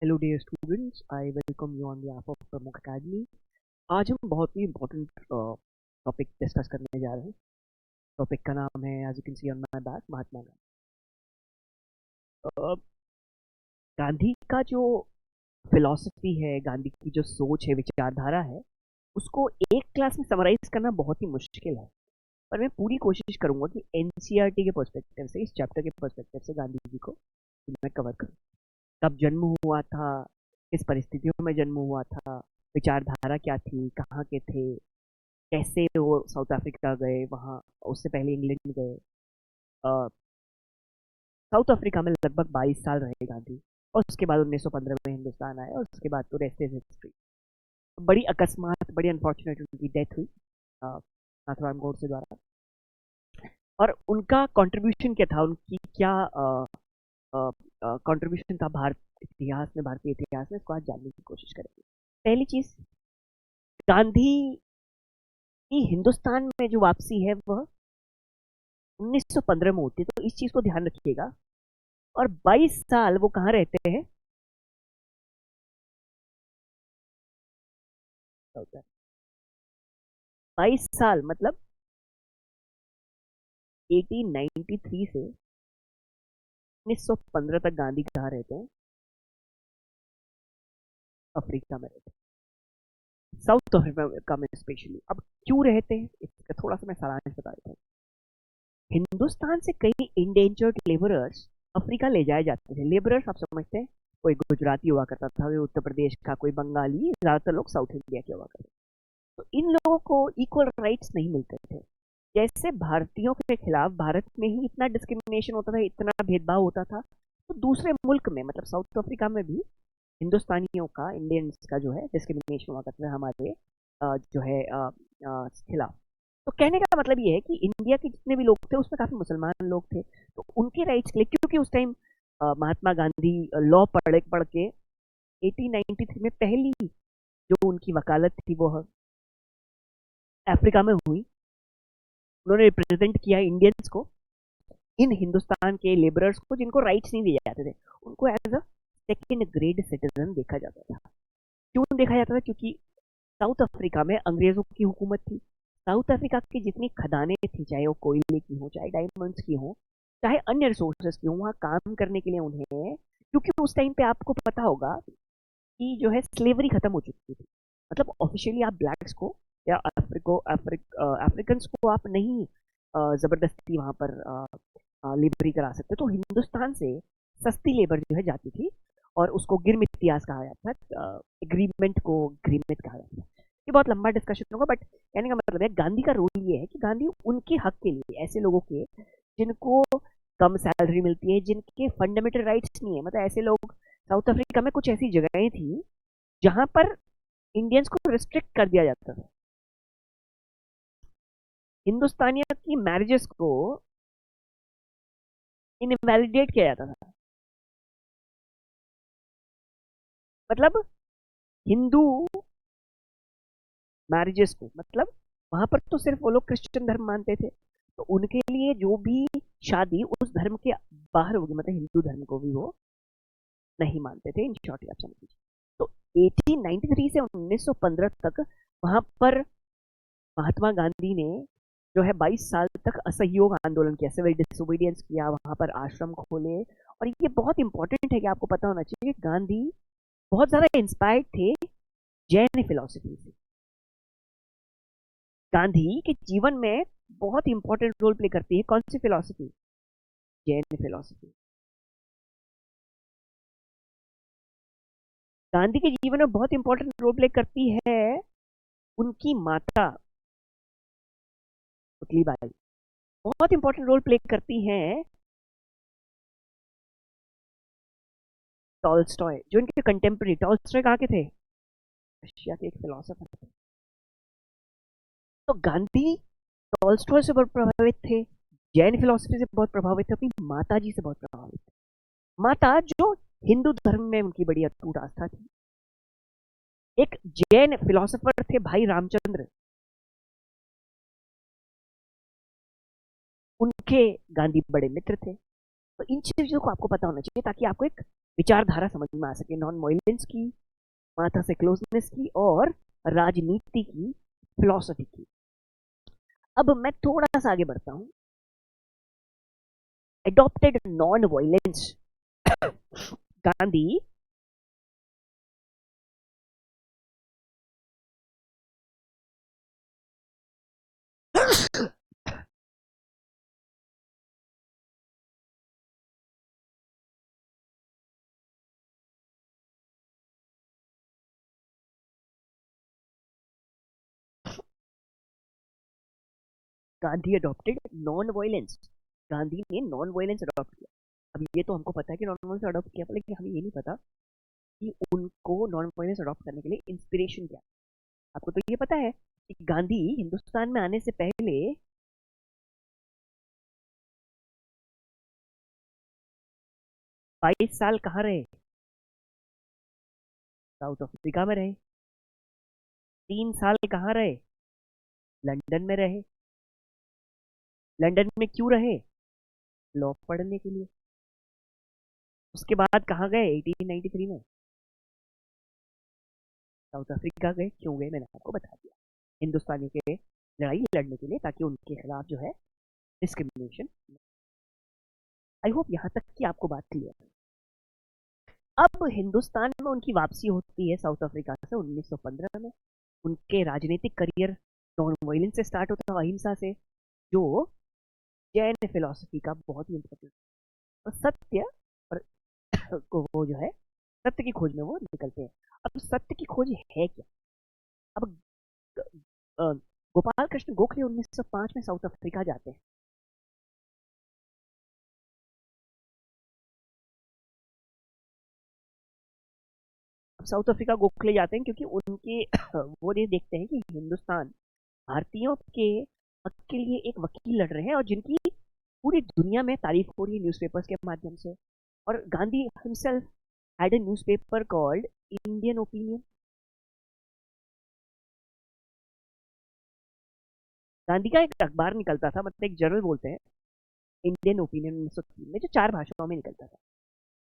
Hello dear students, I welcome you on behalf of Pramukh academy. आज हम बहुत ही important topic discuss करने जा रहे हैं। टॉपिक का नाम है, as you can see on my back, Mahatma Gandhi. Uh, Gandhi का जो फिलॉसफी है, गांधी की जो सोच है, विचारधारा है, उसको एक क्लास में समराइज करना बहुत ही मुश्किल है। पर मैं पूरी कोशिश करूंगा कि एनसीईआरटी के पर्सपेक्टिव से, इस चैप्टर के पर्सपेक्टिव से गांधी जी को मैं कवर करूँ। कब जन्म हुआ था, किस परिस्थितियों में जन्म हुआ था, विचारधारा क्या थी, कहाँ के थे, कैसे वो साउथ अफ्रीका गए, वहाँ उससे पहले इंग्लैंड गए। साउथ अफ्रीका में लगभग 22 साल रहे गांधी, और उसके बाद 1915 में हिंदुस्तान आए, और उसके बाद तो रेस्ट इज हिस्ट्री। बड़ी अकस्मात, बड़ी अनफॉर्चुनेट उनकी डेथ हुई नाथुराम गोडसे द्वारा। और उनका कंट्रीब्यूशन क्या था, उनकी क्या कंट्रीब्यूशन था भारत इतिहास में, भारतीय इतिहास में, इसको आज जानने की कोशिश करेंगे। पहली चीज, गांधी की हिंदुस्तान में जो वापसी है वह 1915 में होती है, तो इस चीज को ध्यान रखिएगा। और 22 साल वो कहाँ रहते हैं? 22 साल मतलब 1893 से 1915 तक गांधी कहाँ रहते हैं? अफ्रीका में रहते हैं, साउथ अफ्रीका में स्पेशली। अब क्यों रहते हैं, इसका थोड़ा सा मैं सारांश बता देता हूँ। हिंदुस्तान से कई इंडेंजर्ड लेबरर्स अफ्रीका ले जाए जाते थे। लेबरर्स आप समझते हैं, कोई गुजराती हुआ करता था, कोई उत्तर प्रदेश का, कोई बंगाली, ज्यादातर लोग साउथ इंडिया के हुआ करते थे। तो इन लोगों को इक्वल राइट्स नहीं मिलते थे। जैसे भारतीयों के खिलाफ भारत में ही इतना डिस्क्रिमिनेशन होता था, इतना भेदभाव होता था, तो दूसरे मुल्क में, मतलब साउथ अफ्रीका में भी हिंदुस्तानियों का, इंडियंस का जो है डिस्क्रिमिनेशन हुआ करता था हमारे जो है खिलाफ। तो कहने का मतलब ये है कि इंडिया के जितने भी लोग थे उसमें काफी मुसलमान लोग थे, तो उनके राइट्स के लिए, क्योंकि उस टाइम महात्मा गांधी लॉ पढ़ पढ़ के 1893 में पहली जो उनकी वकालत थी वो अफ्रीका में हुई। उन्होंने रिप्रेजेंट किया इंडियंस को, इन हिंदुस्तान के लेबरर्स को जिनको राइट्स नहीं दिए जाते थे, उनको as a second grade citizen देखा जाता था। क्यों देखा जाता था? क्योंकि साउथ अफ्रीका में अंग्रेजों की हुकूमत थी। साउथ अफ्रीका की जितनी खदानें थी, चाहे वो कोयले की हो, चाहे डायमंड्स की हो, चाहे अन्य रिसोर्सेज की हो, वहाँ काम करने के लिए उन्हें, क्योंकि उस टाइम पे आपको पता होगा कि जो है स्लेवरी खत्म हो चुकी थी। मतलब ऑफिशियली आप ब्लैक्स को या अफ्रीकन को आप नहीं जबरदस्ती वहां पर लेबरी करा सकते। तो हिंदुस्तान से सस्ती लेबर जो है जाती थी, और उसको गिरमित इतिहास कहा जाता था, एग्रीमेंट को गिरमित कहा जाता था। ये बहुत लंबा डिस्कशन होगा, बट कहने का मतलब है गांधी का रोल ये है कि गांधी उनके हक के लिए, ऐसे लोगों के जिनको कम सैलरी मिलती है, जिनके फंडामेंटल राइट्स नहीं है, मतलब ऐसे लोग, साउथ अफ्रीका में कुछ ऐसी जगहें थी जहां पर इंडियंस को रिस्ट्रिक्ट कर दिया जाता था। हिंदुस्तानियों की मैरिजेस को इनवैलिडेट किया जाता था। मतलब हिंदू मैरिजेस को, मतलब वहां पर तो सिर्फ वो लोग क्रिश्चियन धर्म मानते थे, तो उनके लिए जो भी शादी उस धर्म के बाहर होगी, मतलब हिंदू धर्म को भी वो नहीं मानते थे। इन शॉर्ट आप समझ लीजिए। तो 1893 से 1915 तक वहां पर महात्मा गांधी ने जो है 22 साल तक असहयोग आंदोलन किया, सिविल डिसोबीडियंस किया, वहां पर आश्रम खोले। और ये बहुत इंपॉर्टेंट है कि आपको पता होना चाहिए, गांधी बहुत ज्यादा इंस्पायर्ड थे जैन फिलोसफी से। गांधी के जीवन में बहुत इंपॉर्टेंट रोल प्ले करती है कौन सी फिलोसफी? जैन फिलोसफी। गांधी के जीवन में बहुत इंपॉर्टेंट रोल प्ले करती है उनकी माता पुतलीबाई। बहुत इंपॉर्टेंट रोल प्ले करती हैं टॉल्स्टॉय, जो इनके कंटेम्प्रेरी। टॉल्स्टॉय कहाँ के थे? रशिया के एक फिलोसोफर थे। तो गांधी टॉल्स्टॉय से बहुत प्रभावित थे, जैन फिलोसफी से बहुत प्रभावित थे, अपनी माता जी से बहुत प्रभावित थे। माता जो हिंदू धर्म में उनकी बड़ी अटूट आस्था थी। एक जैन फिलोसोफर थे भाई रामचंद्र, उनके गांधी बड़े मित्र थे। तो इन चीजों को आपको पता होना चाहिए ताकि आपको एक विचारधारा समझ में आ सके, नॉन वायलेंस की, माता से क्लोजनेस की, और राजनीति की, फिलॉसफी की। अब मैं थोड़ा सा आगे बढ़ता हूं। Adopted non violence. Gandhi Gandhi adopted non violence. Gandhi ने नॉन वायलेंस अडॉप्ट किया। अब ये तो हमको पता है कि नॉन वायलेंस अडॉप्ट किया, लेकिन हमें ये नहीं पता कि उनको नॉन वायलेंस अडॉप्ट करने के लिए इंस्पिरेशन क्या। आपको तो ये पता है कि गांधी हिंदुस्तान में आने से पहले 22 साल कहाँ रहे? साउथ अफ्रीका में रहे। 3 साल कहाँ रहे? लंदन में रहे। लंदन में क्यों रहे? लॉ पढ़ने के लिए। उसके बाद कहाँ गए 1893 में? साउथ अफ्रीका गए। क्यों गए मैंने आपको बता दिया, हिंदुस्तानियों के लड़ाई लड़ने के लिए, ताकि उनके खिलाफ जो है डिस्क्रिमिनेशन। आई होप यहाँ तक कि आपको बात क्लियर है। अब हिंदुस्तान में उनकी वापसी होती है साउथ अफ्रीका से 1915 में। उनके राजनीतिक करियर नॉन वायलेंस से स्टार्ट होता है, अहिंसा से, जो जैन फिलोसफी का बहुत ही इंपॉर्टेंट और सत्य और को वो जो है सत्य की खोज में वो निकलते हैं। अब सत्य की खोज है क्या? अब अ, गोपाल कृष्ण गोखले 1905 में साउथ अफ्रीका जाते हैं। अब साउथ अफ्रीका गोखले जाते हैं क्योंकि उनके वो ये देखते हैं कि हिंदुस्तान भारतीयों के हक के लिए एक वकील लड़ रहे हैं, और जिनकी पूरी दुनिया में तारीफ हो रही है न्यूज़पेपर्स के माध्यम से। और Gandhi himself had a newspaper called Indian opinion. Gandhi का एक अखबार निकलता था, मतलब एक जर्नल बोलते हैं, इंडियन ओपिनियन 1903 में, जो 4 भाषाओं में निकलता था।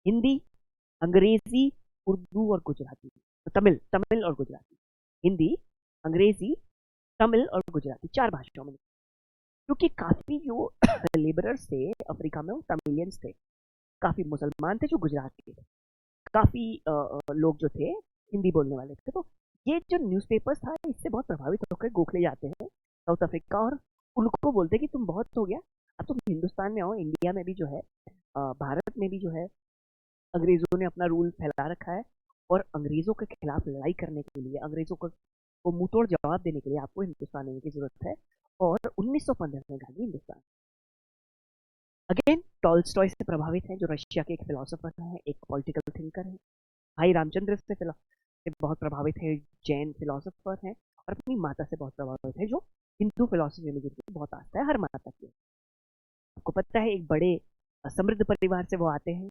हिंदी, अंग्रेजी, उर्दू और गुजराती। तो तमिल, तमिल और गुजराती। हिंदी, अंग्रेजी, तमिल और गुजराती 4 भाषाओं में। क्योंकि काफी जो लेबरर्स थे अफ्रीका में वो तमिलियंस थे, काफी मुसलमान थे जो गुजरात के थे, काफी लोग जो थे हिंदी बोलने वाले थे। तो ये जो न्यूज़पेपर्स था इससे बहुत प्रभावित होकर गोखले जाते हैं साउथ अफ्रीका, और उनको बोलते हैं कि तुम बहुत हो गया, अब तुम हिंदुस्तान में आओ। इंडिया में भी जो है भारत में भी जो है अंग्रेजों ने अपना रूल फैला रखा है, और अंग्रेजों के खिलाफ लड़ाई करने के लिए, अंग्रेजों को मुंह तोड़ जवाब देने के लिए आपको हिंदुस्तान आने की जरूरत है। और 1915 में गांधी हिंदुस्तान। अगेन टॉल्स्टॉय से प्रभावित है, जो रशिया के एक फिलोसोफर हैं, एक पॉलिटिकल थिंकर है। भाई रामचंद्र से बहुत प्रभावित है, जैन फिलोसोफर हैं। और अपनी माता से बहुत प्रभावित है, जो हिंदू फिलोसफी में जिनकी बहुत आस्था है, हर माता की। आपको पता है एक बड़े समृद्ध परिवार से वो आते हैं,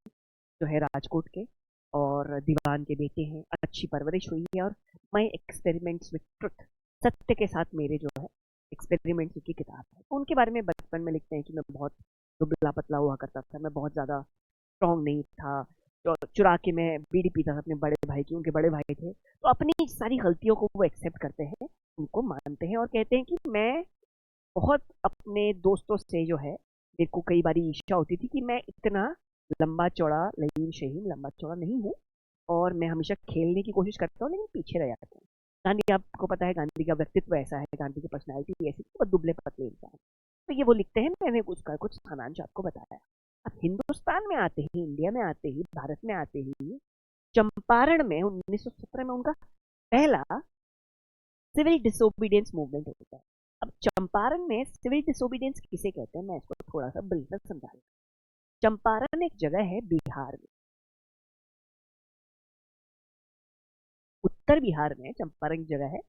जो है राजकोट के, और दीवान के बेटे हैं। अच्छी परवरिश हुई है। और माई एक्सपेरिमेंट्स विद ट्रुथ, सत्य के साथ मेरे जो है एक्सपेरिमेंट्स की किताब है। तो उनके बारे में बचपन में लिखते हैं कि मैं बहुत दुबला पतला हुआ करता था, मैं बहुत ज़्यादा स्ट्रांग नहीं था, तो चुरा के मैं बीड़ी पीता था अपने बड़े भाई की, उनके बड़े भाई थे। तो अपनी सारी गलतियों को वो एक्सेप्ट करते हैं, उनको मानते हैं, और कहते हैं कि मैं बहुत अपने दोस्तों से जो है, मेरे को कई बार ईर्ष्या होती थी कि मैं इतना लंबा चौड़ा, लहीन शहीन लंबा चौड़ा नहीं हूँ, और मैं हमेशा खेलने की कोशिश करता हूँ लेकिन पीछे रह जाता हूँ। गांधी, आपको पता है गांधी का व्यक्तित्व ऐसा है, गांधी की पर्सनैलिटी ऐसी, बहुत दुबले पतले इंसान। तो ये वो लिखते हैं, मैंने कुछ का कुछ सारांश आपको बताया। अब हिंदुस्तान में आते ही, इंडिया में आते ही, भारत में आते ही, चंपारण में 1917 में उनका पहला सिविल डिसोबीडियंस मूवमेंट होता है। अब चंपारण में सिविल डिसोबीडियंस किसे कहते हैं, मैं इसको थोड़ा सा ब्रीफ में समझा दूं। चंपारण एक जगह है बिहार में, उत्तर बिहार में चंपारण एक जगह है,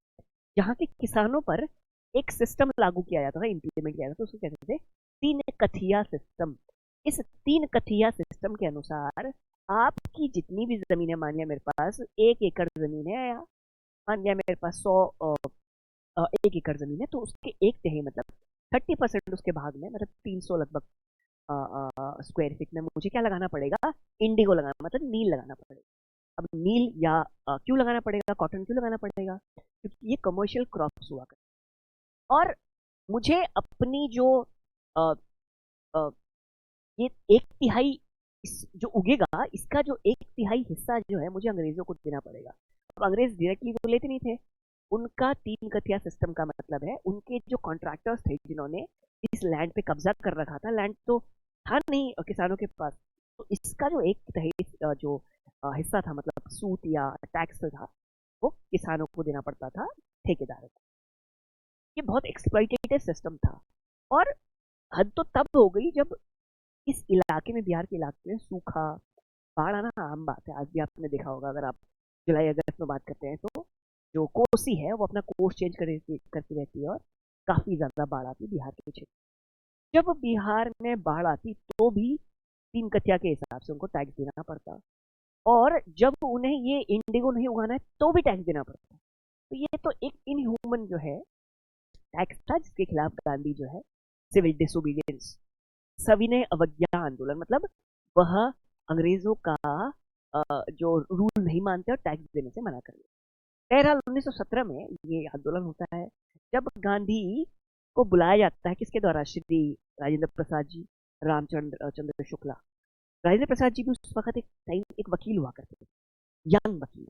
जहाँ के किसानों पर एक सिस्टम लागू किया जाता था, इंप्लीमेंट किया जाता था, उसको कहते थे 3 कथिया सिस्टम। इस 3 कथिया सिस्टम के अनुसार आपकी जितनी भी जमीन है, मान लिया मेरे पास 1 एकड़ जमीन है, या मान लिया मेरे पास 1 एकड़ जमीन है, तो उसके एक तिहाई मतलब 30% उसके भाग में, मतलब 300 लगभग स्क्वायर फीट में मुझे क्या लगाना पड़ेगा, इंडिगो लगाना, मतलब नील लगाना पड़ेगा। अब नील या क्यों लगाना पड़ेगा, कॉटन क्यों लगाना पड़ेगा, क्योंकि ये कमर्शियल क्रॉप्स हुआ करते हैं। और मुझे अपनी जो अ, अ, ये एक तिहाई इस जो उगेगा इसका जो एक तिहाई हिस्सा जो है मुझे अंग्रेजों को देना पड़ेगा। अब अंग्रेज डायरेक्टली तो लेते नहीं थे, उनका तीन कथिया सिस्टम का मतलब है उनके जो कॉन्ट्रैक्टर्स थे जिन्होंने इस लैंड पे कब्जा कर रखा था, लैंड तो था नहीं किसानों के पास, तो इसका जो एक तिहाई जो हिस्सा था, मतलब सूट या टैक्स था, वो किसानों को देना पड़ता था, ठेकेदारों को। ये बहुत एक्सप्लॉइटेटिव सिस्टम था। और हद तो तब हो गई जब इस इलाके में, बिहार के इलाके में सूखा, बाढ़ आना आम बात है। आज भी आपने देखा होगा, अगर आप जुलाई अगस्त में बात करते हैं तो जो कोसी है वो अपना कोर्स चेंज करती रहती है और काफी ज्यादा बाढ़ आती है बिहार के क्षेत्र। जब बिहार में बाढ़ आती तो भी तीन कथिया के हिसाब से उनको टैक्स देना पड़ता, और जब उन्हें ये इंडिगो नहीं उगाना है तो भी टैक्स देना पड़ता। तो ये तो एक इनह्यूमन जो है टैक्स था, जिसके खिलाफ गांधी जो है सिविल डिसोबीडियंस, सविनय अवज्ञा आंदोलन, मतलब वह अंग्रेजों का जो रूल नहीं मानते और टैक्स देने से मना कर देते। 13 1917 में ये आंदोलन होता है, जब गांधी को बुलाया जाता है किसके द्वारा, श्री राजेंद्र प्रसाद जी, रामचंद्र चंद्र शुक्ला। राजेंद्र प्रसाद जी भी उस वक्त एक टाइम एक वकील हुआ करते थे, यंग वकील।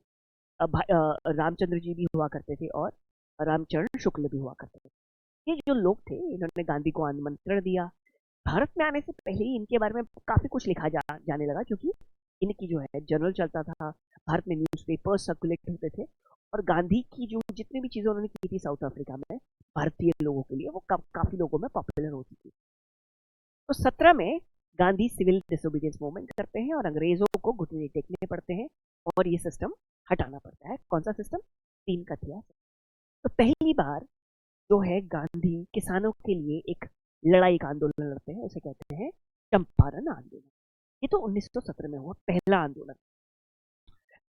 रामचंद्र जी भी हुआ करते थे और रामचरण शुक्ल भी हुआ करते थे। ये जो लोग थे इन्होंने गांधी को आमंत्रण दिया। भारत में आने से पहले ही इनके बारे में काफी कुछ लिखा जाने लगा, क्योंकि इनकी जो है जर्नल चलता था, भारत में न्यूज़पेपर सर्कुलेट होते थे, और गांधी की जो जितनी भी चीजें उन्होंने की थी साउथ अफ्रीका में भारतीय लोगों के लिए, वो काफी लोगों में पॉपुलर होती थी। तो 17 में गांधी सिविल डिसोबीडियंस मूवमेंट करते हैं और अंग्रेजों को घुटने टेकने पड़ते हैं, और ये सिस्टम हटाना पड़ता है। कौन सा सिस्टम, तीन कथिया। तो पहली बार जो है गांधी किसानों के लिए एक लड़ाई का आंदोलन लड़ते हैं, उसे कहते हैं चंपारण आंदोलन। ये तो 1917 में हुआ पहला आंदोलन।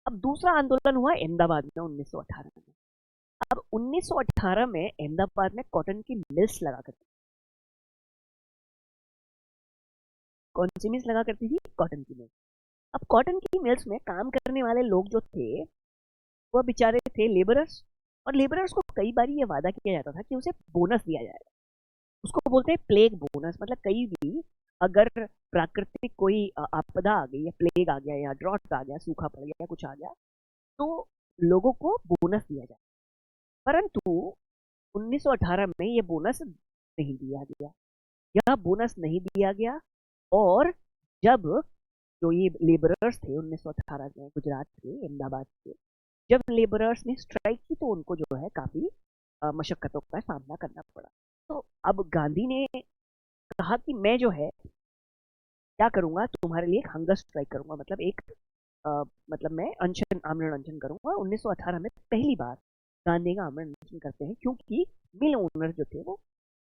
अब दूसरा आंदोलन हुआ अहमदाबाद में 1918 में। अब 1918 में अहमदाबाद में कॉटन की मिल्स लगा करती, कौन सी मिल्स लगा करती थी, कॉटन की मिल्स। अब कॉटन की मिल्स में काम करने वाले लोग जो थे वह बेचारे थे लेबरर्स, और लेबरर्स को कई बार ये वादा किया जाता था कि उसे बोनस दिया जाएगा। उसको बोलते हैं प्लेग बोनस, मतलब कहीं भी अगर प्राकृतिक कोई आपदा आ गई या प्लेग आ गया या ड्रॉट आ गया, सूखा पड़ गया या कुछ आ गया, तो लोगों को बोनस दिया जाए। परंतु 1918 में ये बोनस नहीं दिया गया, यह बोनस नहीं दिया गया। और जब जो ये लेबरर्स थे 1918 में गुजरात के अहमदाबाद के, जब लेबरर्स ने स्ट्राइक की तो उनको जो है काफी मशक्कतों का सामना करना पड़ा। तो अब गांधी ने कहा कि मैं जो है क्या करूंगा, तुम्हारे लिए एक हंगर स्ट्राइक करूंगा, मतलब एक मतलब मैं अनशन, आमरण अनशन करूंगा। 1918 में पहली बार गांधी का आमरण अनशन करते हैं, क्योंकि मिल ओनर जो थे वो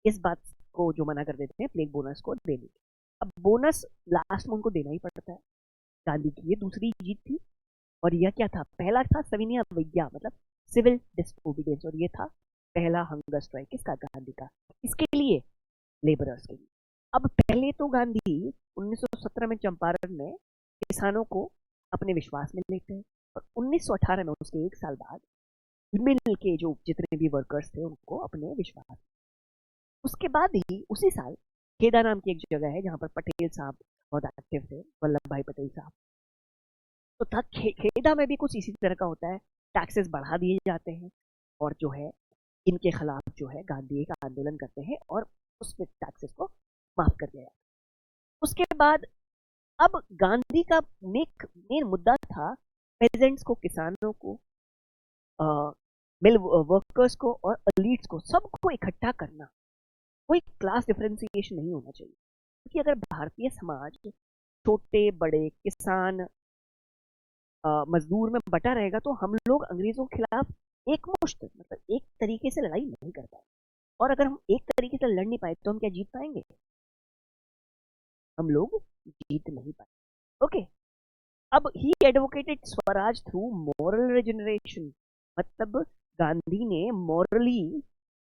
इस बात को जो मना कर देते हैं प्लेग बोनस को देने की। अब बोनस लास्ट में उनको देना ही पड़ता है। गांधी की ये दूसरी जीत थी। और यह क्या था, पहला था सविनय अवज्ञा, मतलब सिविल डिसोबीडियंस, और ये था पहला हंगर स्ट्राइक किसका, गांधी का। इसके लिए लेबरर्स के लिए। अब पहले तो गांधी 1917 में चंपारण में किसानों को अपने विश्वास में लेते हैं, और 1918 में उसके एक साल बाद मिल के जो जितने भी वर्कर्स थे उनको अपने विश्वास। उसके बाद ही उसी साल खेदा नाम की एक जगह है जहां पर पटेल साहब बहुत एक्टिव थे, वल्लभ भाई पटेल साहब। तो था खेदा में भी कुछ इसी तरह का होता है, टैक्सेस बढ़ा दिए जाते हैं, और जो है इनके खिलाफ जो है गांधी एक आंदोलन करते हैं और उसमें टैक्सेस को माफ कर दिया जाता है। उसके बाद अब गांधी का मेन मुद्दा था पेजेंट्स को, किसानों को, मिल वर्कर्स को और एलीट्स को, सबको इकट्ठा करना। कोई क्लास डिफरेंशिएशन नहीं होना चाहिए, क्योंकि अगर भारतीय समाज छोटे बड़े किसान मजदूर में बटा रहेगा तो हम लोग अंग्रेजों के खिलाफ एक मुश्त, मतलब एक तरीके से लड़ाई नहीं कर पाए। और अगर हम एक तरीके से लड़ नहीं पाए तो हम क्या जीत पाएंगे, हम लोग जीत नहीं पाए। ओके। अब ही advocated Swaraj through moral regeneration, मतलब गांधी ने मॉरली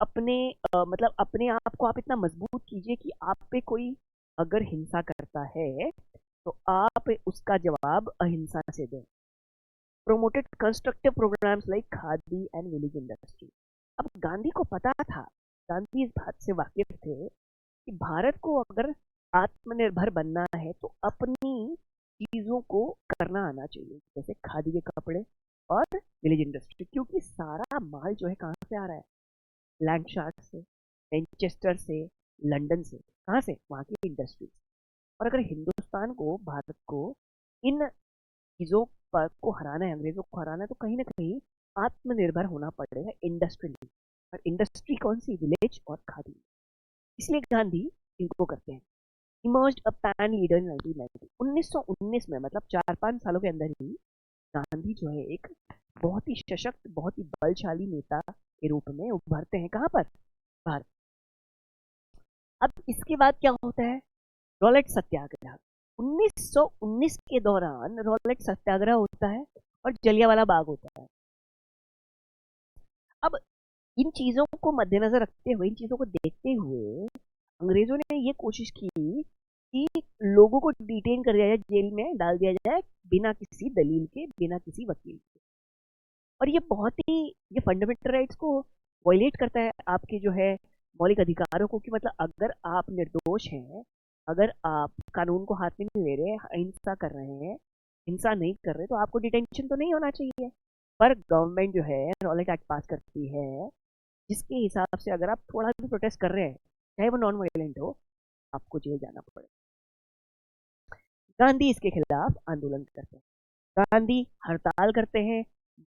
अपने मतलब अपने आप को आप इतना मजबूत कीजिए कि आप पे कोई अगर हिंसा करता है तो आप उसका जवाब अहिंसा से दें। Promoted constructive programs like khadi and village industry. अब गांधी को पता था, गांधी इस बात से वाकिफ थे कि भारत को अगर आत्मनिर्भर बनना है तो अपनी चीजों को करना आना चाहिए, जैसे खादी के कपड़े और विलेज इंडस्ट्री, क्योंकि सारा माल जो है कहाँ से आ रहा है? लैंडशार्ट से, मैनचेस्टर से, लंदन से। कहाँ से? वहाँ की इंडस्ट्री। और अगर हिंदुस्तान को, भारत को इन चीजों पर को हराना है, अंग्रेजों को हराना है, तो कहीं ना कहीं आत्मनिर्भर होना पड़ेगा इंडस्ट्रियली। और इंडस्ट्री कौन सी? विलेज और खादी। इसलिए गांधी इनको करते हैं। Emerged a pan leader in 1919 में, मतलब 4-5 सालों के अंदर ही गांधी जो है एक बहुत ही सशक्त, बहुत ही बलशाली नेता के रूप में उभरते हैं। कहाँ पर? भारत। अब इसके बाद क्या होता है? रॉलेट सत्याग्रह। 1919 के दौरान रॉलेट सत्याग्रह होता है और जलियांवाला बाग होता है। अब इन चीजों को मद्देनजर रखते हुए, इन चीजों को देखते हुए अंग्रेजों ने ये कोशिश की कि लोगों को डिटेन कर दिया जाए, जेल में डाल दिया जाए बिना किसी दलील के, बिना किसी वकील के। और ये बहुत ही, ये फंडामेंटल राइट्स को वायलेट करता है, आपके जो है मौलिक अधिकारों को। कि मतलब अगर आप निर्दोष हैं, अगर आप कानून को हाथ में नहीं ले रहे, अहिंसा कर रहे हैं, हिंसा नहीं कर रहे, तो आपको डिटेंशन तो नहीं होना चाहिए। पर गवर्नमेंट जो है रॉलेट एक्ट पास करती है, जिसके हिसाब से अगर आप थोड़ा भी प्रोटेस्ट कर रहे हैं, चाहे वो नॉन वायलेंट हो, आपको जेल जाना पड़े। गांधी इसके खिलाफ आंदोलन करते हैं, गांधी हड़ताल करते हैं,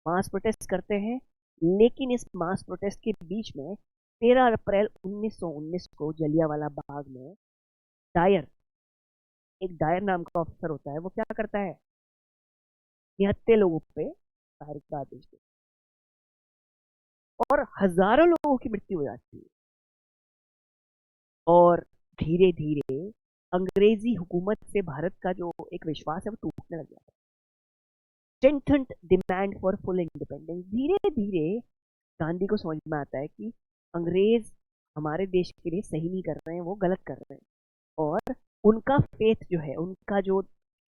मास प्रोटेस्ट करते हैं। लेकिन इस मास प्रोटेस्ट के बीच में 13 अप्रैल 1919 को जलियांवाला बाग में डायर, एक डायर नाम का ऑफिसर होता है, वो क्या करता है? निहत्थे लोगों पे फायरिंग का आदेश देता है और हजारों लोगों की मृत्यु हो जाती है। और धीरे धीरे अंग्रेजी हुकूमत से भारत का जो एक विश्वास है वो टूटने लग जाता है। स्ट्रेंथन्ड डिमांड फॉर फुल इंडिपेंडेंस। धीरे धीरे गांधी को समझ में आता है कि अंग्रेज हमारे देश के लिए सही नहीं कर रहे हैं, वो गलत कर रहे हैं। और उनका फेथ जो है, उनका जो,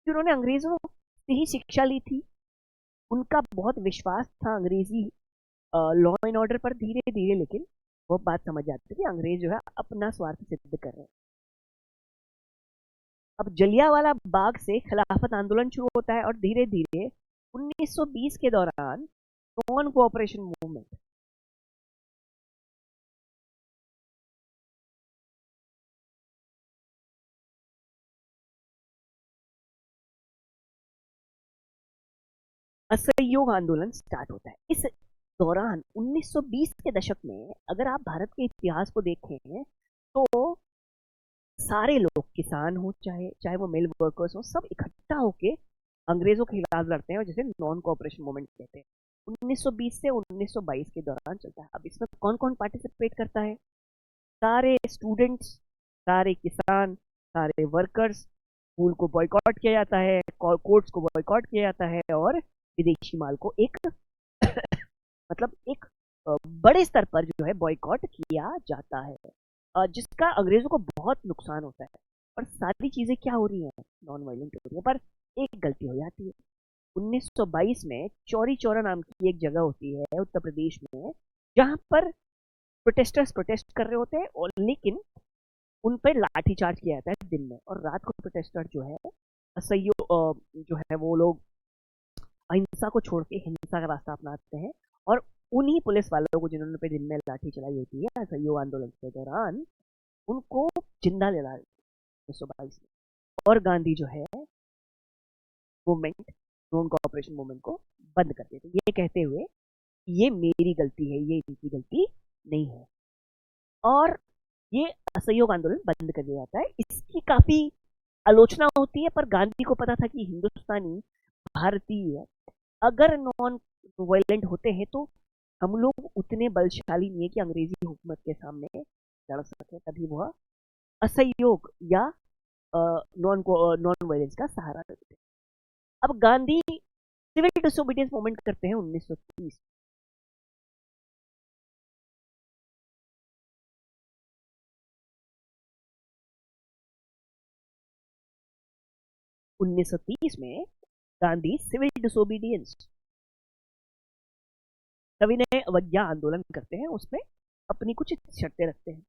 उन्होंने अंग्रेजों से ही शिक्षा ली थी, उनका बहुत विश्वास था अंग्रेजी लॉ एंड ऑर्डर पर। धीरे धीरे लेकिन वो बात समझ आती है कि अंग्रेज जो है अपना स्वार्थ सिद्ध कर रहे हैं। अब जलियांवाला बाग से खिलाफत आंदोलन शुरू होता है और धीरे धीरे 1920 के दौरान नॉन कोऑपरेशन मूवमेंट, असहयोग आंदोलन स्टार्ट होता है। इस दौरान 1920 के दशक में अगर आप भारत के इतिहास को देखें तो सारे लोग, किसान हो चाहे चाहे वो मिल वर्कर्स हो, सब इकट्ठा होके अंग्रेजों के खिलाफ लड़ते हैं और जिसे नॉन कोऑपरेशन मूवमेंट कहते हैं। 1920 से 1922 के दौरान चलता है। अब इसमें कौन कौन पार्टिसिपेट करता है? सारे स्टूडेंट्स, सारे किसान, सारे वर्कर्स। स्कूल को बॉयकॉट किया जाता है, कोर्ट्स को बॉयकॉट किया जाता है और विदेशी माल को एक मतलब एक बड़े स्तर पर जो है बॉयकॉट किया जाता है, जिसका अंग्रेजों को बहुत नुकसान होता है। और सारी चीजें क्या हो रही हैं? नॉन वायलेंट हो रही है। पर एक गलती हो जाती है। 1922 में चौरी चौरा नाम की एक जगह होती है उत्तर प्रदेश में, जहां पर प्रोटेस्टर्स प्रोटेस्ट कर रहे होते हैं, और लेकिन उन पर लाठीचार्ज किया जाता है दिन में। और रात को प्रोटेस्टर जो है असहयोग जो है वो लोग अहिंसा को छोड़ के हिंसा का रास्ता अपनाते हैं। और उन्हीं पुलिस वालों को जिन्होंने पे दिन में लाठी चलाई होती है असहयोग आंदोलन के दौरान, उनको जिंदा जला देते हैं 1922 में। और गांधी जो है मूवमेंट, नॉन कोऑपरेशन मूवमेंट को बंद कर देते, ये कहते हुए ये मेरी गलती है, ये इनकी गलती नहीं है। और ये असहयोग आंदोलन बंद कर दिया जाता है। इसकी काफी आलोचना होती है, पर गांधी को पता था कि हिंदुस्तानी, भारतीय अगर नॉन वायलेंट होते हैं तो हम लोग उतने बलशाली नहीं है कि अंग्रेजी हुकूमत के सामने लड़ सके। तभी वह असहयोग या नॉन नॉन वायलेंस का सहारा लेते हैं। अब गांधी सिविल डिसोबीडियंस मूवमेंट करते हैं 1930। 1930 में गांधी सिविल डिसोबीडियंस, सविनय अवज्ञा आंदोलन करते हैं, उसमें अपनी कुछ शर्तें रखते हैं।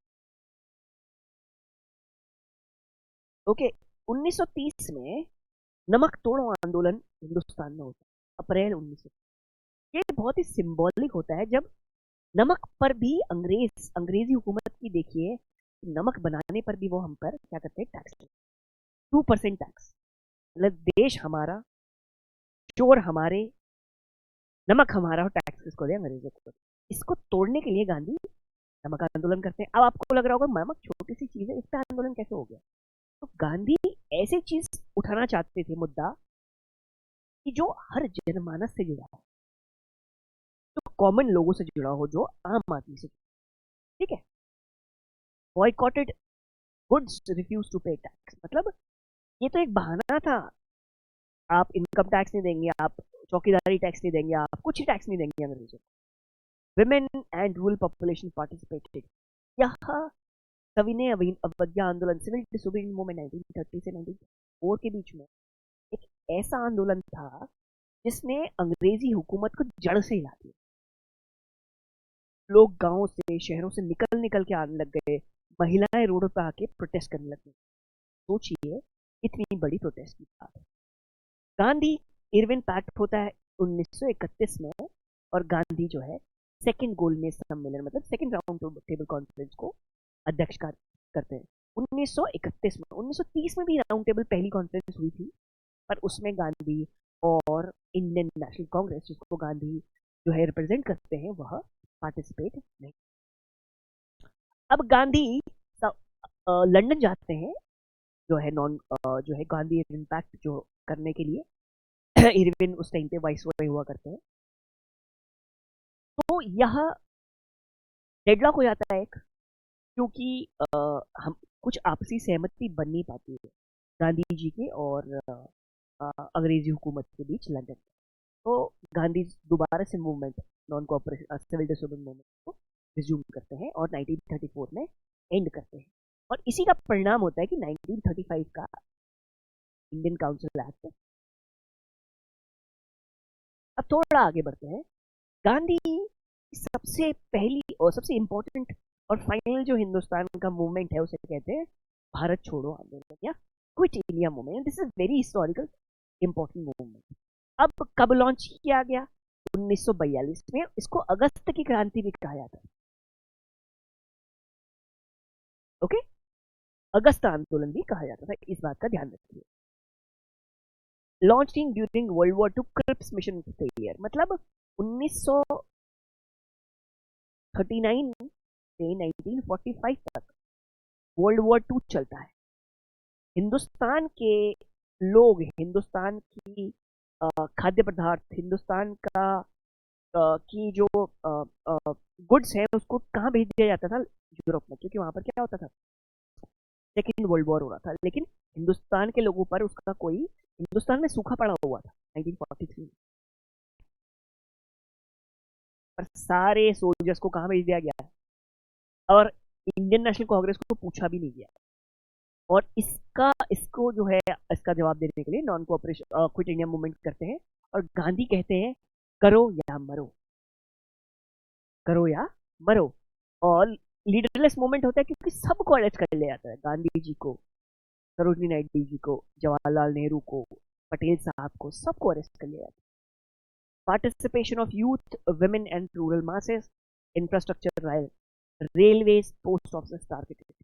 ओके, 1930 में नमक तोड़ो आंदोलन हिंदुस्तान में होता है, अप्रैल 1930। ये बहुत ही सिंबॉलिक होता है, जब नमक पर भी अंग्रेजी हुकूमत की, देखिए नमक बनाने पर भी वो हम पर क्या करते हैं, टैक्स, 2% टैक्स। मतलब देश हमारा, चोर हमारे, नमक हमारा और टैक्स किसको दे, अंग्रेजों को। इसको तोड़ने के लिए गांधी नमक आंदोलन करते हैं। अब आपको लग रहा होगा नमक छोटी सी चीज है, इस पर आंदोलन कैसे हो गया। तो गांधी ऐसी चीज उठाना चाहते थे, मुद्दा कि जो हर जनमानस से जुड़ा हो, जो कॉमन लोगों से जुड़ा हो, जो आम आदमी से, ठीक है। बॉयकॉटेड गुड्स, रिफ्यूज टू पे टैक्स, मतलब ये तो एक बहाना था, आप इनकम टैक्स नहीं देंगे, आप चौकीदारी टैक्स नहीं देंगे, आप कुछ ही टैक्स नहीं देंगे अंग्रेजों को। Women and rural population participated. यह सविनय अवज्ञा आंदोलन, सिविल डिसोबीडियंस मूवमेंट 1930 से 1934 के बीच में एक ऐसा आंदोलन था जिसने अंग्रेजी हुकूमत को जड़ से हिला दिया। लोग गांवों से, शहरों से निकल निकल के आने लग गए, महिलाएं रोडों पर आके प्रोटेस्ट करने लग गई। सोचिए इतनी बड़ी प्रोटेस्ट की बात। गांधी इरविन पैक्ट होता है 1931 में, और गांधी जो है सेकंड गोलमेज सम्मेलन, मतलब सेकंड राउंड टेबल कॉन्फ्रेंस को अध्यक्ष करते हैं 1931 में। 1930 में भी राउंड टेबल पहली कॉन्फ्रेंस हुई थी, पर उसमें गांधी और इंडियन नेशनल कांग्रेस, जिसको गांधी जो है रिप्रेजेंट करते हैं, वह पार्टिसिपेट नहीं। अब गांधी लंदन जाते हैं, जो है जो है गांधी इम्पैक्ट जो करने के लिए। इरविन उस टाइम पे वाइसरॉय हुआ करते हैं। तो यह डेडलॉक हो जाता है एक, क्योंकि हम कुछ आपसी सहमति बन नहीं पाती है गांधी जी के और अंग्रेजी हुकूमत के बीच लंदन। तो गांधी दोबारा से movement, non cooperation civil disobedience movement को रिज्यूम करते हैं और 1934 में एंड करते हैं। और इसी का परिणाम होता है कि 1935 का इंडियन काउंसिल एक्ट। अब थोड़ा आगे बढ़ते हैं। गांधी सबसे पहली और सबसे इंपॉर्टेंट और फाइनल जो हिंदुस्तान का मूवमेंट है, उसे कहते हैं भारत छोड़ो आंदोलन या quit India movement. This is very historical important movement. अब कब लॉन्च किया गया, 1942 में। इसको अगस्त की क्रांति भी कहा जाता है। ओके, अगस्त आंदोलन भी कहा जाता था, इस बात का ध्यान रखिए। Launching during world war 2 Cripps mission failure, मतलब 1939 से 1945 तक वर्ल्ड वॉर 2 चलता है। हिंदुस्तान के लोग, हिंदुस्तान की खाद्य पदार्थ, हिंदुस्तान का की जो गुड्स है, उसको कहाँ भेज दिया जाता था, यूरोप में, क्योंकि वहां पर क्या होता था, सेकेंड वर्ल्ड वॉर हो रहा था। लेकिन हिंदुस्तान के लोगों पर उसका कोई, हिंदुस्तान में सूखा पड़ा हुआ था 1943 में, पर सारे सोल्जर्स को कहाँ भेज दिया गया है, और इंडियन नेशनल कांग्रेस को पूछा भी नहीं गया। और इसको जो है, इसका जवाब देने के लिए non cooperation quit India movement करते हैं, और गांधी कहते हैं करो या मरो, करो या मरो। और लीडरलेस मूवमेंट होता है, क्योंकि सबको अरेस्ट कर लिया जाता है, गांधी जी को, सरोजनी नायडू जी को, जवाहरलाल नेहरू को, पटेल साहब को, सबको अरेस्ट कर लिया जाता है। Participation of youth, women and rural masses, infrastructure, railways, post office targeted,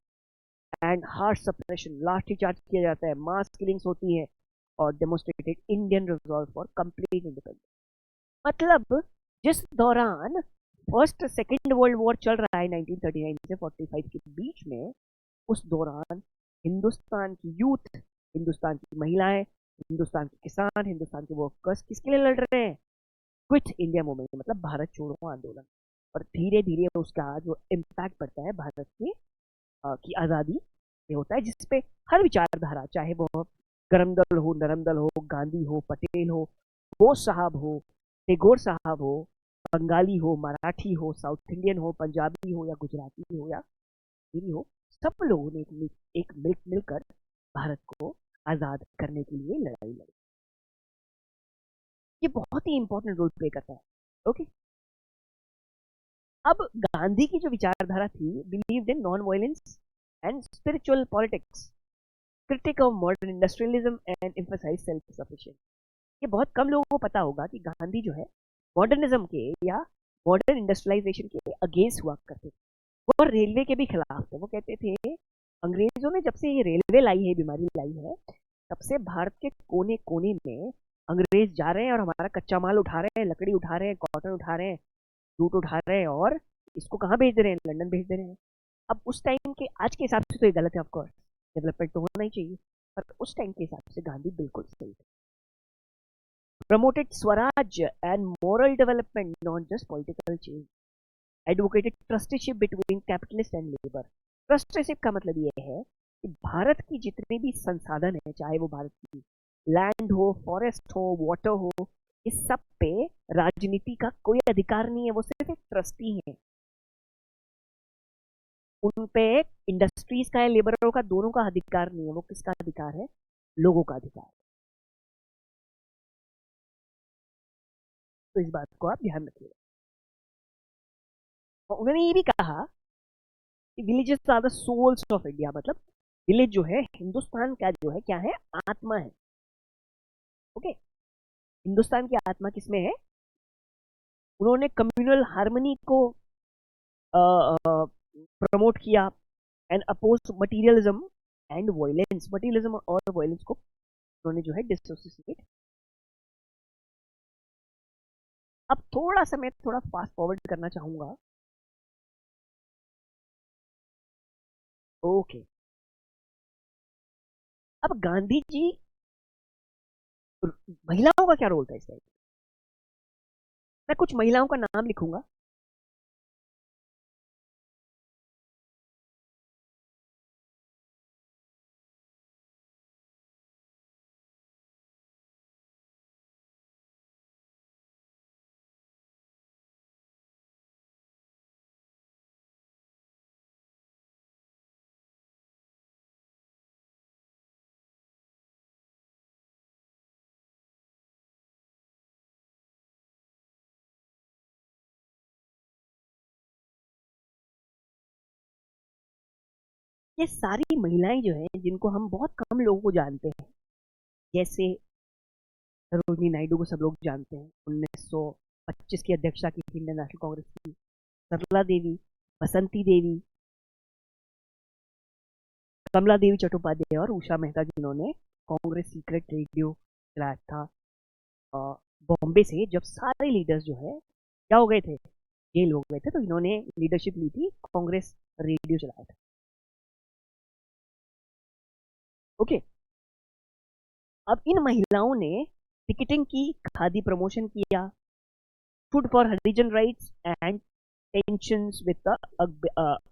and harsh suppression, लाठी चार्ज किया जाता है, मास किलिंग्स होती है, और demonstrated Indian resolve for complete independence. मतलब जिस दौरान फर्स्ट सेकेंड वर्ल्ड वॉर चल रहा है 1939 से 45 के बीच में, उस दौरान हिंदुस्तान की यूथ, हिंदुस्तान की महिलाएं, हिंदुस्तान के किसान, हिंदुस्तान के वर्कर्स किसके लिए लड़ रहे हैं, क्विट इंडिया मूवमेंट, मतलब भारत छोड़ो आंदोलन। और धीरे धीरे उसका जो इम्पैक्ट पड़ता है भारत की आज़ादी में होता है, जिसपे हर विचारधारा, चाहे वो गरम दल हो, नरम दल हो, गांधी हो, पटेल हो, बोस साहब हो, टैगोर साहब हो, बंगाली हो, मराठी हो, साउथ इंडियन हो, पंजाबी हो, या गुजराती हो, या हिंदी हो, सब लोगों ने एक मिलकर भारत को आजाद करने के लिए लड़ाई लड़ी। ये बहुत ही इंपॉर्टेंट रोल प्ले करता है। ओके, अब गांधी की जो विचारधारा थी, believed in non violence and spiritual politics, critic of modern industrialism and emphasise self sufficient. ये बहुत कम लोगों को पता होगा कि गांधी जो है मॉडर्निज्म के या मॉडर्न इंडस्ट्रियलाइजेशन के अगेंस्ट हुआ करते थे। वो रेलवे के भी खिलाफ थे। वो कहते थे अंग्रेजों ने जब से ये रेलवे लाई है, बीमारी लाई है, तब से भारत के कोने कोने में अंग्रेज जा रहे हैं और हमारा कच्चा माल उठा रहे हैं, लकड़ी उठा रहे हैं, कॉटन उठा रहे हैं, जूट उठा रहे हैं, और इसको कहाँ भेज दे रहे हैं? लंदन भेज दे रहे हैं। अब उस टाइम के आज के हिसाब से तो ये गलत है, ऑफकोर्स डेवलपमेंट तो होना ही चाहिए, पर उस टाइम के हिसाब से गांधी बिल्कुल सही थे। Promoted Swaraj and moral development, not just political change. Advocated trusteeship between capitalist and labour. Trusteeship का मतलब ये है कि भारत की जितने भी संसाधन है, चाहे वो भारत की लैंड हो, फॉरेस्ट हो, वाटर हो, इस सब पे राजनीति का कोई अधिकार नहीं है, वो सिर्फ एक ट्रस्टी है। उन पे इंडस्ट्रीज का है, लेबरों का, दोनों का अधिकार नहीं है। वो किसका अधिकार है? लोगों का अधिकार है। तो इस बात को आप ध्यान रखिएगा। और उन्होंने ये भी कहा कि villages are the souls of India, मतलब विलेज जो है हिंदुस्तान का जो है क्या है? आत्मा है। ओके, हिंदुस्तान की आत्मा किसमें है? उन्होंने कम्युनल हार्मनी को प्रमोट किया and oppose materialism and violence. Materialism और वायलेंस को उन्होंने जो है डिसोसिएट। अब थोड़ा सा मैं थोड़ा फास्ट फॉरवर्ड करना चाहूंगा। ओके, अब गांधी जी, महिलाओं का क्या रोल था इस टाइम? मैं कुछ महिलाओं का नाम लिखूंगा। ये सारी महिलाएं जो हैं, जिनको हम बहुत कम लोगों को जानते हैं, जैसे सरोजनी नायडू को सब लोग जानते हैं, 1925 की अध्यक्षा की थी इंडियन नेशनल कांग्रेस की। सरला देवी, बसंती देवी, कमला देवी चट्टोपाध्याय और उषा मेहता, जिन्होंने कांग्रेस सीक्रेट रेडियो चलाया था बॉम्बे से, जब सारे लीडर्स जो है क्या हो गए थे? जेल हो गए थे, तो इन्होंने लीडरशिप ली थी, कांग्रेस रेडियो चलाया था। ओके, अब इन महिलाओं ने टिकटिंग की, खादी प्रमोशन किया, food for Harijan rights and tensions with the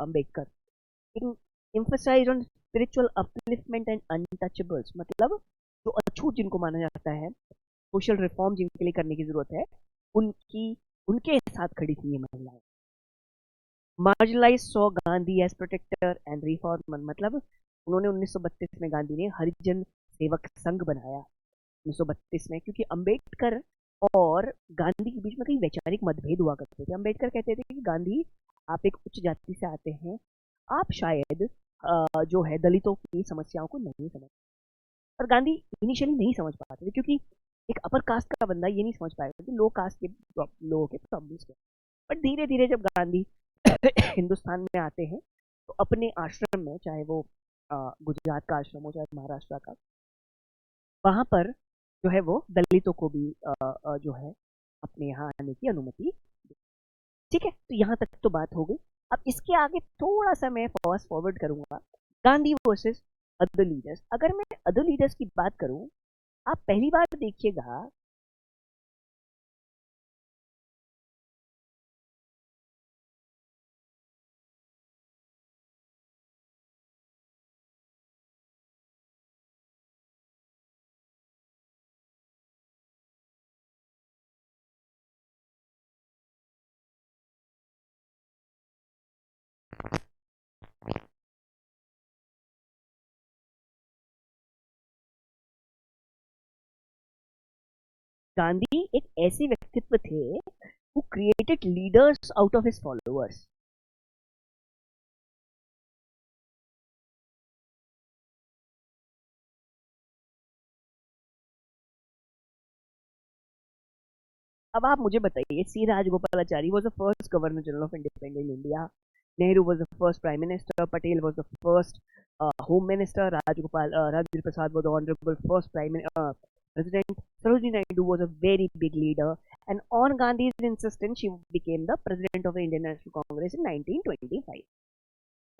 Ambedkar, emphasized on spiritual upliftment and untouchables, मतलब जो अछूत जिनको माना जाता है, सोशल रिफॉर्म जिनके लिए करने की जरूरत है, उनकी उनके साथ खड़ी थी ये महिलाएं। Marginalise so Gandhi as protector and reformer, मतलब उन्होंने 1932 में गांधी ने हरिजन सेवक संघ बनाया 1932 में, क्योंकि अंबेडकर और गांधी के बीच में कई वैचारिक मतभेद हुआ करते थे। अंबेडकर कहते थे कि गांधी, आप एक उच्च जाति से आते हैं, आप शायद जो है दलितों की समस्याओं को नहीं समझ। और गांधी इनिशियली नहीं समझ पाते थे, क्योंकि एक अपर कास्ट का बंदा ये नहीं समझ पाएगा कि लो कास्ट के लोगों के प्रॉब्लम्स क्या। बट धीरे धीरे जब गांधी हिंदुस्तान में आते हैं, तो अपने आश्रम में, चाहे वो गुजरात का आश्रम हो, चाहे महाराष्ट्र का, वहां पर जो है वो दलितों को भी जो है अपने यहाँ आने की अनुमति। ठीक है, तो यहाँ तक तो बात हो गई। अब इसके आगे थोड़ा सा मैं फास्ट फॉरवर्ड करूंगा। Gandhi versus other leaders. अगर मैं अदर लीडर्स की बात करूं, आप पहली बार देखिएगा गांधी एक ऐसे व्यक्तित्व थे who created leaders out of his followers. अब आप मुझे बताइए, सी Rajagopalachari was the first governor general of independent India. Nehru was the first prime minister. Patel was the first home minister. Rajendra Prasad was the honorable first president. Sarojini Naidu was a very big leader. And on Gandhi's insistence, she became the president of the Indian National Congress in 1925.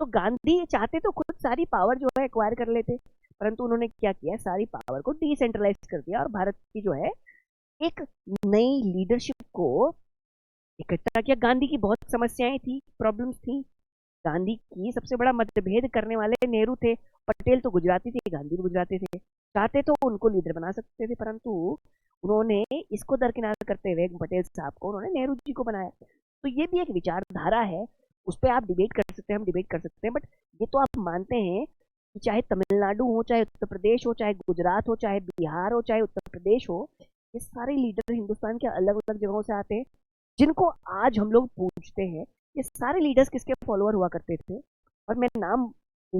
तो गांधी चाहते तो खुद सारी power जो है acquire कर लेते, परंतु उन्होंने क्या किया, सारी पावर को डिसेंट्रलाइज कर दिया और भारत की जो है एक नई लीडरशिप को इकट्ठा किया। गांधी की बहुत समस्याएं थी, प्रॉब्लम्स थी। गांधी की सबसे बड़ा मतभेद करने वाले नेहरू थे। पटेल तो गुजराती थे, गांधी भी गुजराती थे। चाहते तो उनको लीडर बना सकते थे, परंतु उन्होंने इसको दरकिनार करते हुए पटेल साहब को उन्होंने नेहरू जी को बनाया। तो ये भी एक विचारधारा है, उस पर आप डिबेट कर सकते हैं, हम डिबेट कर सकते हैं, बट ये तो आप मानते हैं कि चाहे तमिलनाडु हो, चाहे उत्तर प्रदेश हो, चाहे गुजरात हो, चाहे बिहार हो, चाहे उत्तर प्रदेश हो, ये सारे लीडर हिंदुस्तान के अलग अलग जगहों से आते हैं, जिनको आज हम लोग पूछते हैं। ये सारे लीडर्स किसके फॉलोअर हुआ करते थे? और मैं नाम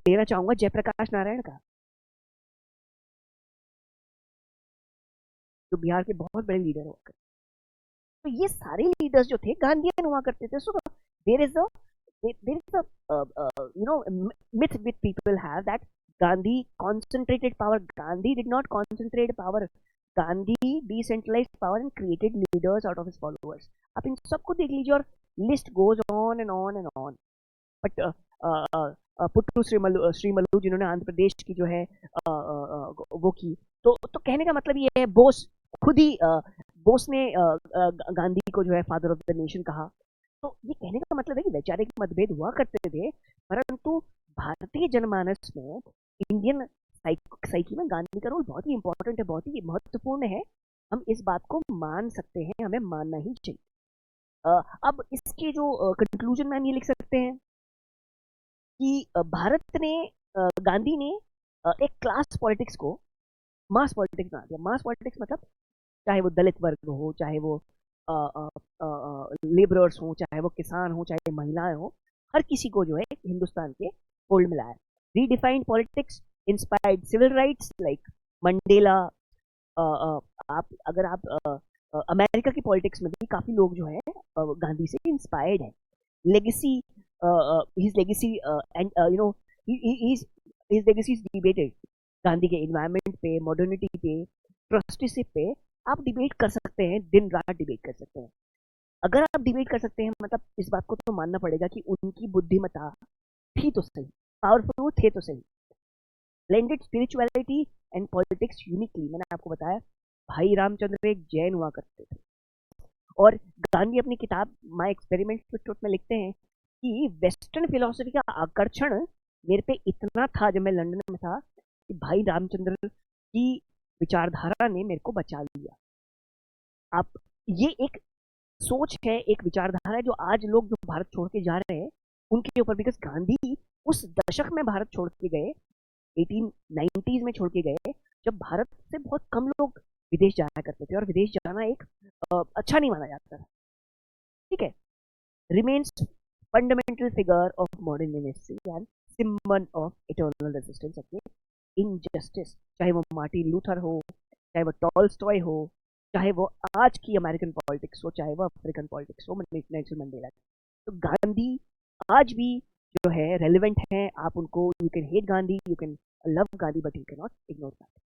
लेना चाहूंगा जयप्रकाश नारायण का, जो बिहार के बहुत बड़े लीडर हुआ करते। तो ये सारे लीडर्स जो थे गांधीयन हुआ करते थे। So there is myth which people have that Gandhi concentrated power. Gandhi did not concentrate power. Gandhi decentralized power and created leaders out of his followers. आप इन सबको देख लीजिए और list goes on and on and on. But Potti Sriramulu जिन्होंने आंध्र प्रदेश की जो है वो की, तो कहने का मतलब ये है, बोस खुद ही बोस ने गांधी को जो है फादर ऑफ द नेशन कहा। तो ये कहने का मतलब है कि वैचारिक मतभेद हुआ करते थे, परंतु भारतीय जनमानस में, इंडियन साइकी में गांधी का रोल बहुत ही इंपॉर्टेंट है, बहुत ही महत्वपूर्ण है। हम इस बात को मान सकते हैं, हमें मानना ही चाहिए। अब इसके जो कंक्लूजन में हम ये लिख सकते हैं कि भारत ने, गांधी ने एक क्लास पॉलिटिक्स को मास पॉलिटिक्स बना दिया। मास पॉलिटिक्स मतलब चाहे वो दलित वर्ग हो, चाहे वो लेबरर्स हो, चाहे वो किसान हो, चाहे महिलाएं हो, हर किसी को जो है हिंदुस्तान के फोल्ड में लाया। Redefined politics, inspired civil rights like Mandela. आप अगर आप अमेरिका की पॉलिटिक्स में भी काफी लोग जो है गांधी से इंस्पायर्ड है। Legacy, his legacy and you know his legacy is debated. Gandhi के एनवायरनमेंट पे, मॉडर्निटी पे, ट्रस्टीशिप पे आप डिबेट कर सकते हैं, दिन रात डिबेट कर सकते हैं। अगर आप डिबेट कर सकते हैं, मतलब इस बात को तो मानना पड़ेगा कि उनकी बुद्धिमत्ता थी तो सही, पावरफुल थे तो सही। Blended spirituality and politics uniquely, मैंने आपको बताया भाई रामचंद्र एक जैन हुआ करते थे, और गांधी अपनी किताब माय एक्सपेरिमेंट में लिखते हैं कि वेस्टर्न फिलोसफी का आकर्षण मेरे पे इतना था जब मैं लंदन में था, कि भाई रामचंद्र की विचारधारा ने मेरे को बचा लिया। आप, ये एक सोच है, एक विचारधारा है जो आज लोग जो भारत छोड़ के जा रहे हैं उनके ऊपर, बिकॉज गांधी उस दशक में भारत छोड़ के गए, 1890s में छोड़ के गए, जब भारत से बहुत कम लोग विदेश जाया करते थे और विदेश जाना एक अच्छा नहीं माना जाता था। ठीक है, remains fundamental figure of modern history and symbol of eternal resistance against injustice. चाहे वो मार्टिन लूथर हो, चाहे वो टॉलस्टॉय हो, चाहे वो आज की अमेरिकन पॉलिटिक्स हो, चाहे वो अफ्रीकन पॉलिटिक्स हो, नेल्सन मंडेला। तो गांधी आज भी जो है रेलिवेंट है। आप उनको, you can hate Gandhi, you can love Gandhi, but you can not ignore Gandhi.